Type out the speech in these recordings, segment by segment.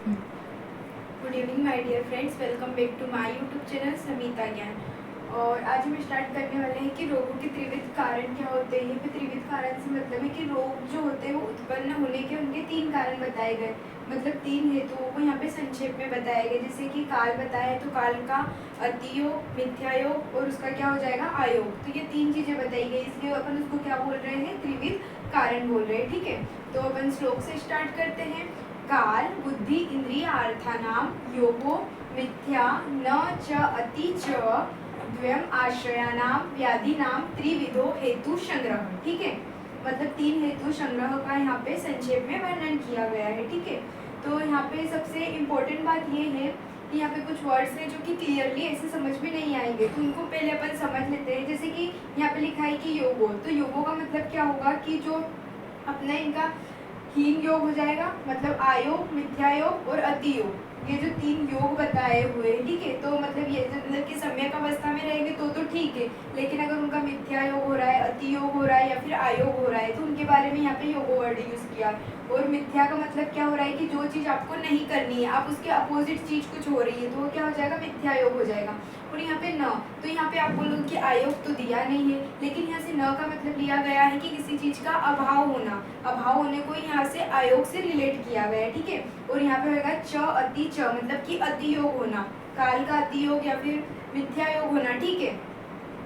Good evening my dear friends, welcome back to my YouTube channel Samita Gyan. और आज हम start करने वाले हैं कि रोगों के त्रिविध कारण क्या होते हैं। यहाँ पे त्रिविध कारण से मतलब है कि रोग जो होते हैं वो उत्पन्न होने के उनके 3 कारण बताए गए, मतलब 3 हेतुओं को यहाँ पे संक्षेप में बताया गया। जैसे कि काल बताया है तो काल का अतियोग, मिथ्यायोग और उसका क्या हो जाएगा आयोग। तो ये 3 चीज़ें बताई गई, इसलिए अपन उसको क्या बोल रहे हैं, त्रिविध कारण बोल रहे हैं। ठीक है, तो अपन श्लोक से स्टार्ट करते हैं। काल बुद्धि इंद्रियार्थानां योगो मिथ्या न च अति च द्वयम् आश्रयानां व्याधिनां त्रिविधो हेतु संग्रह। ठीक है, मतलब 3 हेतु संग्रह का यहाँ पे संक्षेप में वर्णन किया गया है। ठीक है, तो यहाँ पे सबसे इम्पोर्टेंट बात ये है कि यहाँ पे कुछ वर्ड्स हैं जो कि क्लियरली ऐसे समझ में नहीं आएंगे, तो उनको पहले अपन समझ लेते हैं। जैसे कि यहाँ पे लिखा है कि योगो, तो योगो का मतलब क्या होगा कि जो अपना इनका हीन योग हो जाएगा, मतलब आयोग, मिथ्यायोग और अतियोग, ये जो 3 योग बताए हुए हैं। ठीक है, तो मतलब ये मतलब कि सम्यक अवस्था में रहेंगे तो ठीक है, लेकिन अगर उनका मिथ्या योग हो रहा है, अति योग हो रहा है या फिर आयोग हो रहा है तो उनके बारे में यहाँ पे योग वर्ड यूज किया। और मिथ्या का मतलब क्या हो रहा है कि जो चीज़ आपको नहीं करनी है, आप उसके अपोजिट चीज़ कुछ हो रही है तो वो क्या हो जाएगा, मिथ्या योग हो जाएगा। और यहाँ पे न, तो यहाँ पे आप बोलोगे कि आयोग तो दिया नहीं है, लेकिन यहाँ से न का मतलब लिया गया है कि किसी चीज़ का अभाव होना, अभाव होने को यहाँ से आयोग से रिलेट किया गया है। ठीक है, और यहाँ पे होगा च अति च, मतलब कि अति योग होना, काल का अति योग या फिर मिथ्या योग होना। ठीक है,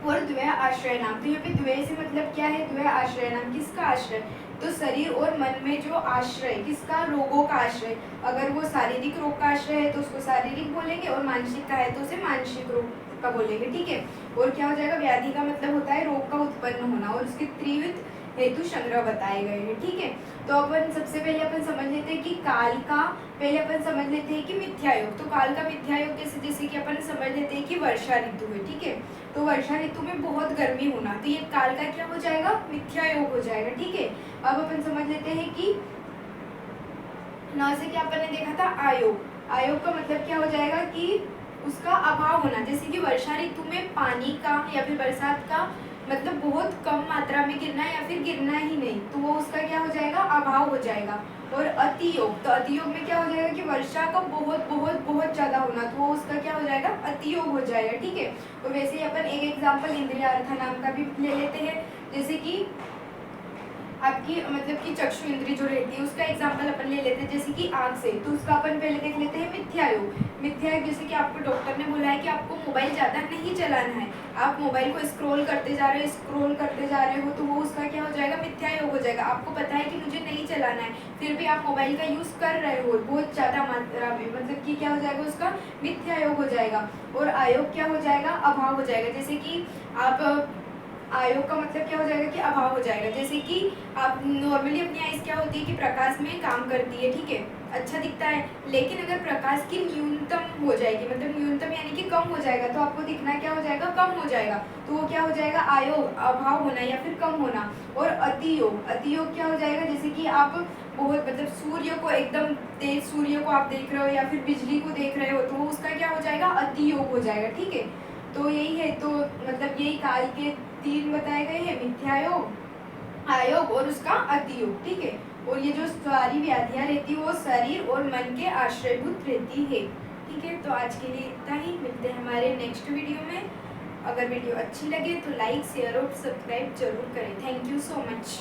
और द्वय आश्रय नाम, तो यहाँ पे द्वय से मतलब क्या है, द्वय आश्रय नाम, किसका आश्रय, तो शरीर और मन में जो आश्रय, किसका, रोगों का आश्रय। अगर वो शारीरिक रोग का आश्रय है तो उसको शारीरिक बोलेंगे, और मानसिक का है तो उसे मानसिक रोग का बोलेंगे। ठीक है, और क्या हो जाएगा, व्याधि का मतलब होता है रोग का उत्पन्न होना, और उसके त्रिविध हेतु संग्रह बताए गए हैं। ठीक है, तो अपन सबसे पहले अपन समझ लेते हैं कि काल का, पहले अपन समझ लेते हैं कि मिथ्यायोग। तो काल का मिथ्यायोग कैसे, जैसे कि अपन समझ लेते हैं कि वर्षा ऋतु है। ठीक है, तो वर्षा ऋतु में बहुत गर्मी होना, तो ये काल का क्या हो जाएगा, मिथ्यायोग हो जाएगा। ठीक है, अब अपन समझ लेते हैं कि न से क्या अपन ने देखा था, आयोग। आयोग का मतलब क्या हो जाएगा कि उसका अभाव होना, जैसे कि वर्षा ऋतु में पानी का या फिर बरसात का मतलब बहुत कम मात्रा में गिरना या फिर गिरना ही नहीं, तो वो उसका क्या हो जाएगा, अभाव हो जाएगा। और अतियोग, तो अतियोग में क्या हो जाएगा कि वर्षा का बहुत बहुत बहुत ज़्यादा होना, तो वो उसका क्या हो जाएगा, अतियोग हो जाएगा। ठीक है, और वैसे ही अपन एक एग्जाम्पल इंद्रियार्था नाम का भी ले लेते हैं। जैसे कि आपकी मतलब कि चक्षु इंद्री जो रहती है उसका एग्जाम्पल अपन ले लेते हैं, जैसे कि आँख से, तो उसका अपन पहले देख लेते हैं मिथ्यायोग। मिथ्यायोग जैसे कि आपको डॉक्टर ने बोला है कि आपको मोबाइल ज़्यादा नहीं चलाना है, आप मोबाइल को स्क्रॉल करते जा रहे हो तो वो उसका क्या हो जाएगा, मिथ्यायोग हो जाएगा। आपको पता है कि मुझे नहीं चलाना है, फिर भी आप मोबाइल का यूज़ कर रहे हो बहुत ज़्यादा मात्रा में, मतलब कि क्या हो जाएगा, उसका मिथ्यायोग हो जाएगा। और आयोग क्या हो जाएगा, अभाव हो जाएगा। जैसे कि आप, आयोग का मतलब क्या हो जाएगा कि अभाव हो जाएगा। जैसे कि आप नॉर्मली अपनी आइज क्या होती है कि प्रकाश में काम करती है, ठीक है, अच्छा दिखता है, लेकिन अगर प्रकाश की न्यूनतम हो जाएगी, मतलब न्यूनतम यानी कि कम हो जाएगा, तो आपको दिखना क्या हो जाएगा, कम हो जाएगा, तो वो क्या हो जाएगा, आयोग, अभाव होना या फिर कम होना। और अतियोग, अतियोग क्या हो जाएगा, जैसे कि आप बहुत मतलब सूर्य को एकदम तेज सूर्य को आप देख रहे हो या फिर बिजली को देख रहे हो, तो वो उसका क्या हो जाएगा, अतियोग हो जाएगा। ठीक है, तो यही है, तो मतलब यही काल के 3 बताए गए हैं, मिथ्यायोग, आयोग और उसका अतियोग। ठीक है, और ये जो सारी व्याधियां रहती है वो शरीर और मन के आश्रयभूत रहती है। ठीक है, तो आज के लिए इतना ही, मिलते हैं हमारे नेक्स्ट वीडियो में। अगर वीडियो अच्छी लगे तो लाइक, शेयर और सब्सक्राइब जरूर करें। Thank you so much.